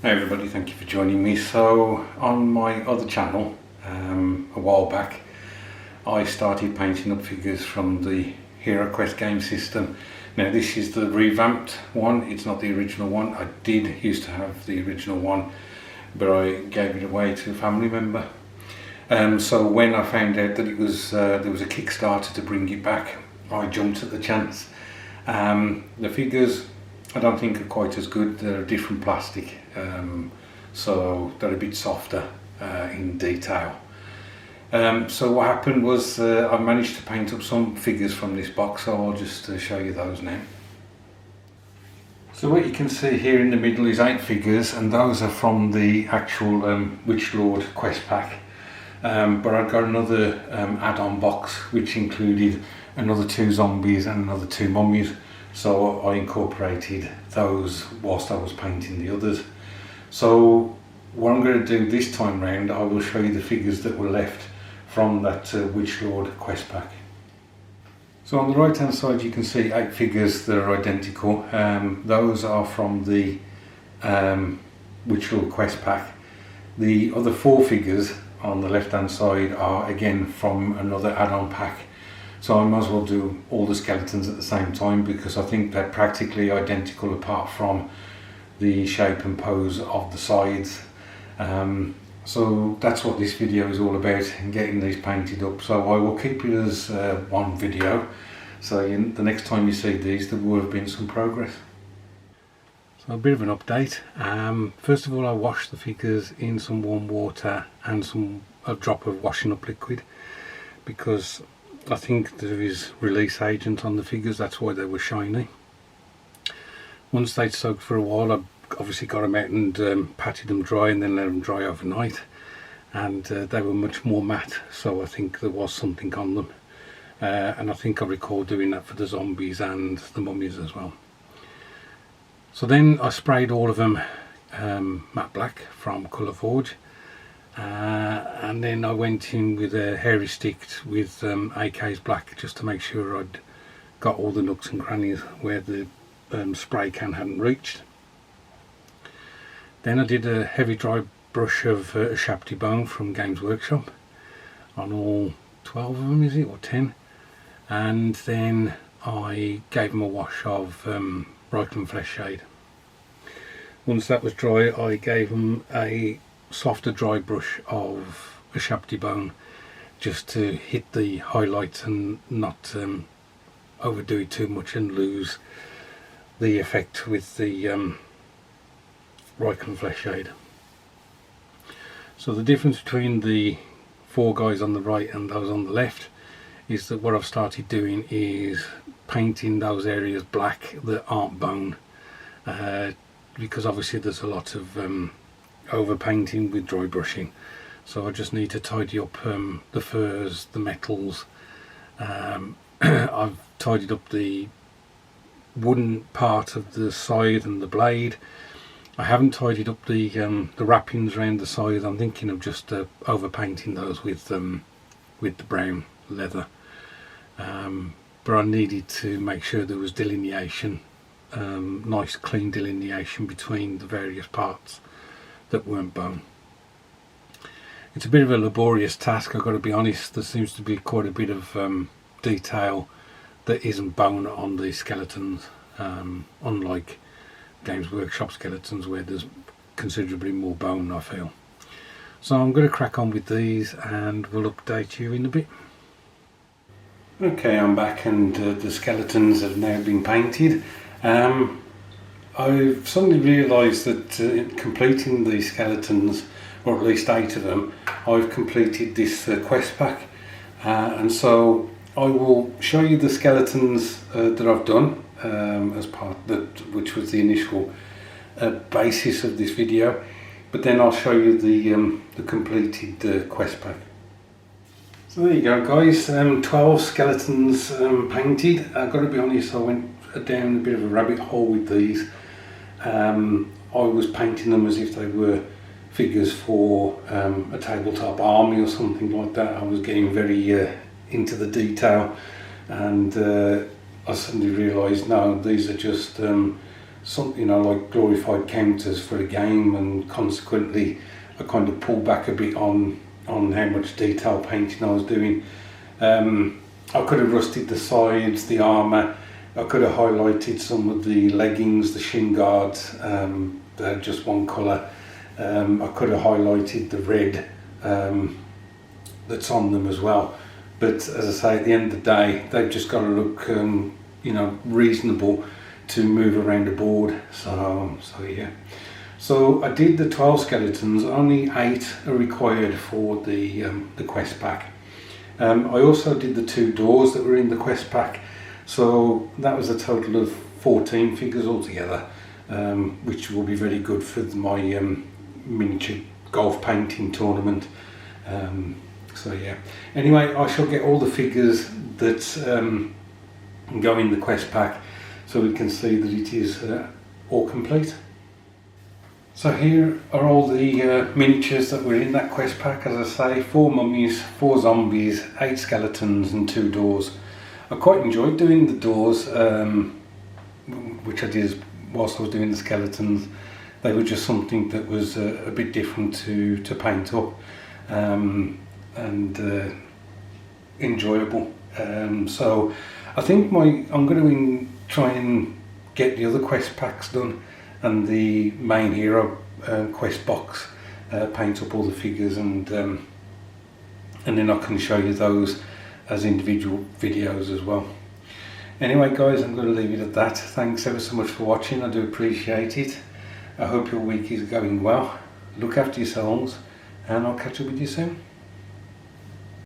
Hey everybody, thank you for joining me. So on my other channel a while back I started painting up figures from the Heroquest game system. Now this is the revamped one, it's not the original one. I did used to have the original one, but I gave it away to a family member. So when I found out that it was there was a Kickstarter to bring it back, I jumped at the chance. The figures I don't think are quite as good. They're a different plastic, so they're a bit softer in detail. So what happened was I managed to paint up some figures from this box, so I'll just show you those now. So what you can see here in the middle is 8 figures, and those are from the actual Witch Lord quest pack. But I've got another add-on box which included another 2 zombies and another 2 mummies. So I incorporated those whilst I was painting the others. So what I'm going to do this time round, I will show you the figures that were left from that Witch Lord quest pack. So on the right hand side you can see 8 figures that are identical. Those are from the Witch Lord quest pack. The other 4 figures on the left hand side are again from another add-on pack. So I might as well do all the skeletons at the same time, because I think they're practically identical apart from the shape and pose of the sides. So that's what this video is all about, getting these painted up. So I will keep it as one video, so the next time you see these there will have been some progress. So a bit of an update. First of all, I washed the figures in some warm water and a drop of washing up liquid, because I think there is release agent on the figures, that's why they were shiny. Once they'd soaked for a while, I obviously got them out and patted them dry and then let them dry overnight, and they were much more matte, so I think there was something on them. And I think I recall doing that for the zombies and the mummies as well. So then I sprayed all of them matte black from Colour Forge. And then I went in with a hairy stick with AK's black, just to make sure I'd got all the nooks and crannies where the spray can hadn't reached. Then I did a heavy dry brush of Shapty Bone from Games Workshop on all 12 of them, is it, or 10? And then I gave them a wash of Reikland Flesh Shade. Once that was dry, I gave them a softer dry brush of a Shapty Bone, just to hit the highlights and not overdo it too much and lose the effect with the Reikland Flesh Shade. So the difference between the 4 guys on the right and those on the left is that what I've started doing is painting those areas black that aren't bone, because obviously there's a lot of over painting with dry brushing. So I just need to tidy up the furs, the metals. I've tidied up the wooden part of the side and the blade. I haven't tidied up the wrappings around the side. I'm thinking of just over painting those with the brown leather, but I needed to make sure there was delineation, nice clean delineation between the various parts that weren't bone. It's a bit of a laborious task, I've got to be honest. There seems to be quite a bit of detail that isn't bone on the skeletons, unlike Games Workshop skeletons where there's considerably more bone, I feel. So I'm going to crack on with these and we'll update you in a bit. Okay, I'm back, and the skeletons have now been painted. I've suddenly realised that in completing the skeletons, or at least 8 of them, I've completed this quest pack, and so I will show you the skeletons that I've done as part which was the initial basis of this video, but then I'll show you the completed quest pack. So there you go guys, 12 skeletons painted. I've got to be honest, I went down a bit of a rabbit hole with these. I was painting them as if they were figures for a tabletop army or something like that. I was getting very into the detail, and I suddenly realised no, these are just some, you know, like glorified counters for a game, and consequently I kind of pulled back a bit on how much detail painting I was doing. I could have rusted the sides, the armour. I could have highlighted some of the leggings, the shin guards, they're just one colour. I could have highlighted the red that's on them as well. But as I say, at the end of the day, they've just got to look, you know, reasonable to move around the board. So yeah. So I did the 12 skeletons. Only 8 are required for the quest pack. I also did the 2 doors that were in the quest pack. So that was a total of 14 figures altogether, which will be very good for my miniature golf painting tournament. So yeah. Anyway, I shall get all the figures that go in the quest pack, so we can see that it is all complete. So here are all the miniatures that were in that quest pack. As I say, 4 mummies, 4 zombies, 8 skeletons and 2 doors. I quite enjoyed doing the doors, which I did whilst I was doing the skeletons. They were just something that was a bit different to paint up, and enjoyable. So I think I'm going to try and get the other quest packs done, and the main hero quest box, paint up all the figures, and then I can show you those as individual videos as well. Anyway guys, I'm going to leave it at that. Thanks ever so much for watching. I do appreciate it. I hope your week is going well. Look after yourselves, and I'll catch up with you soon.